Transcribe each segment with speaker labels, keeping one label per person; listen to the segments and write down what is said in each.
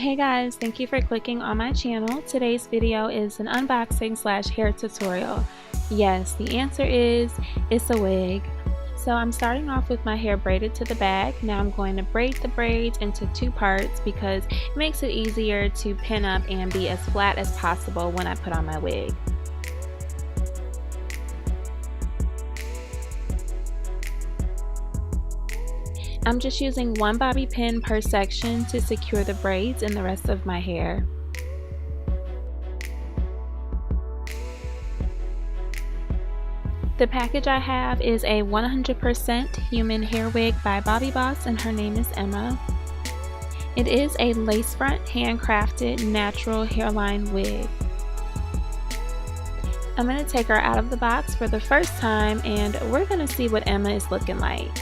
Speaker 1: Hey guys, thank you for clicking on my channel. Today's video is an unboxing / hair tutorial. Yes, the answer is it's a wig. So I'm starting off with my hair braided to the back. Now I'm going to braid the braids into 2 parts because it makes it easier to pin up and be as flat as possible when I put on my wig. I'm just using 1 bobby pin per section to secure the braids and the rest of my hair. The package I have is a 100% human hair wig by Bobbi Boss, and her name is Emma. It is a lace front handcrafted natural hairline wig. I'm going to take her out of the box for the first time and we're going to see what Emma is looking like.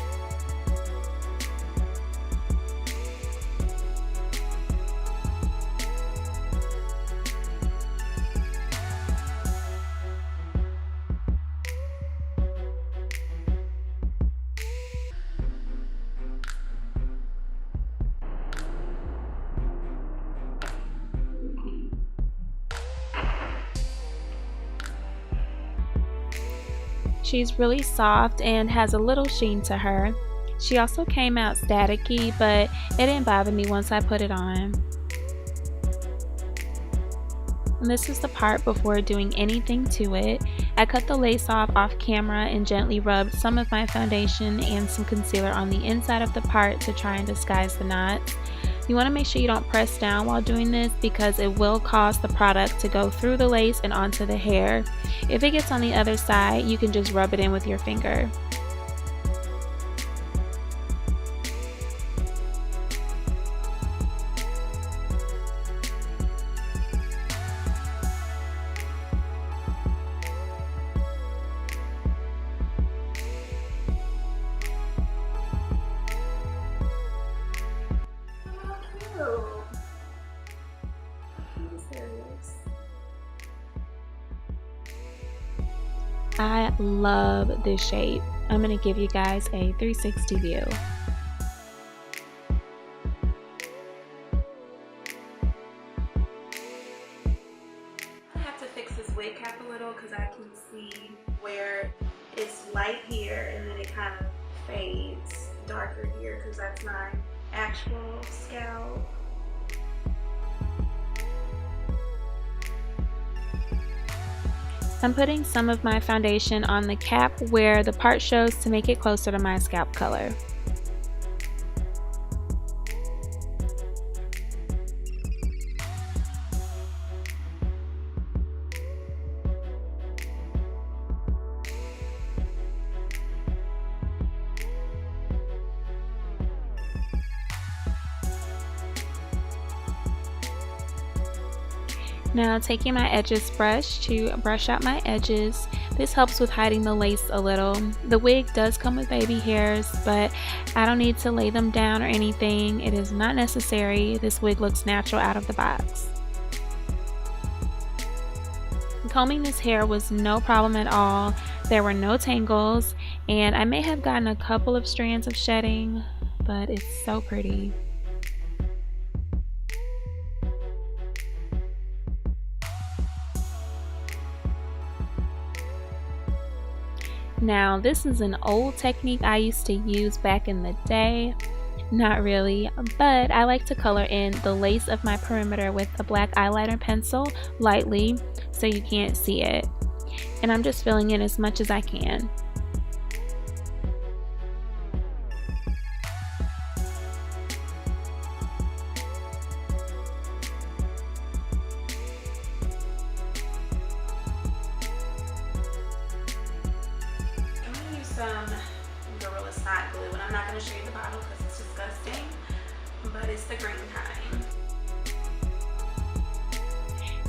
Speaker 1: She's really soft and has a little sheen to her. She also came out staticky, but it didn't bother me once I put it on. And this is the part before doing anything to it. I cut the lace off camera and gently rubbed some of my foundation and some concealer on the inside of the part to try and disguise the knots. You want to make sure you don't press down while doing this because it will cause the product to go through the lace and onto the hair. If it gets on the other side, you can just rub it in with your finger. I love this shape. I'm going to give you guys a 360 view. I have to fix this wig cap a little because I can see where it's light here and then it kind of fades darker here because that's my actual scalp. I'm putting some of my foundation on the cap where the part shows to make it closer to my scalp color. Now taking my edges brush to brush out my edges. This helps with hiding the lace a little. The wig does come with baby hairs, but I don't need to lay them down or anything. It is not necessary. This wig looks natural out of the box. Combing this hair was no problem at all. There were no tangles, and I may have gotten a couple of strands of shedding, but it's so pretty. Now this is an old technique I used to use back in the day. Not really, but I like to color in the lace of my perimeter with a black eyeliner pencil lightly so you can't see it. And I'm just filling in as much as I can. Some Gorilla Snot glue, and I'm not going to show you the bottle because it's disgusting, but it's the green kind.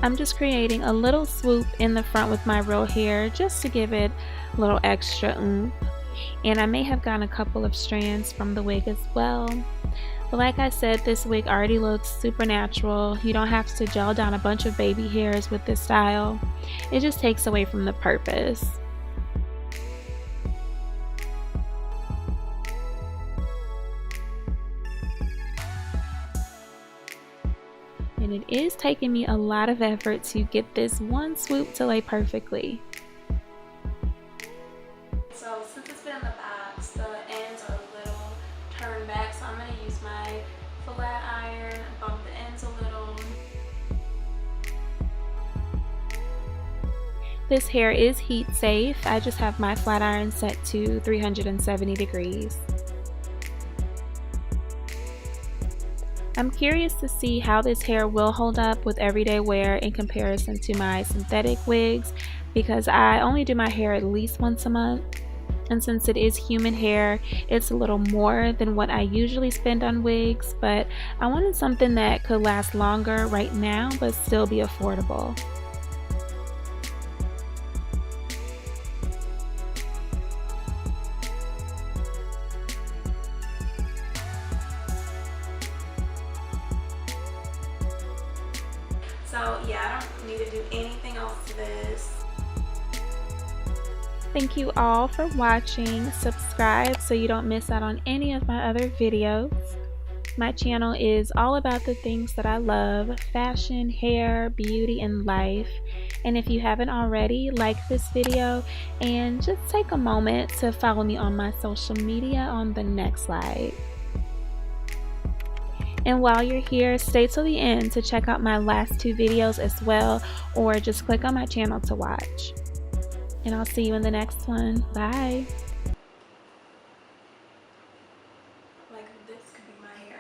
Speaker 1: I'm just creating a little swoop in the front with my real hair just to give it a little extra oomph, and I may have gotten a couple of strands from the wig as well. But like I said, this wig already looks super natural. You don't have to gel down a bunch of baby hairs with this style. It just takes away from the purpose. and it is taking me a lot of effort to get this one swoop to lay perfectly. So since it's been in the box, the ends are a little turned back, so I'm going to use my flat iron, bump the ends a little. This hair is heat safe. I just have my flat iron set to 370 degrees. I'm curious to see how this hair will hold up with everyday wear in comparison to my synthetic wigs, because I only do my hair at least once a month, and since it is human hair, it's a little more than what I usually spend on wigs, but I wanted something that could last longer right now but still be affordable. So yeah, I don't need to do anything else to this. Thank you all for watching. Subscribe so you don't miss out on any of my other videos. My channel is all about the things that I love: fashion, hair, beauty, and life. And if you haven't already, like this video and just take a moment to follow me on my social media on the next slide. And while you're here, stay till the end to check out my last 2 videos as well, or just click on my channel to watch. And I'll see you in the next one. Bye. Like, this could be my hair.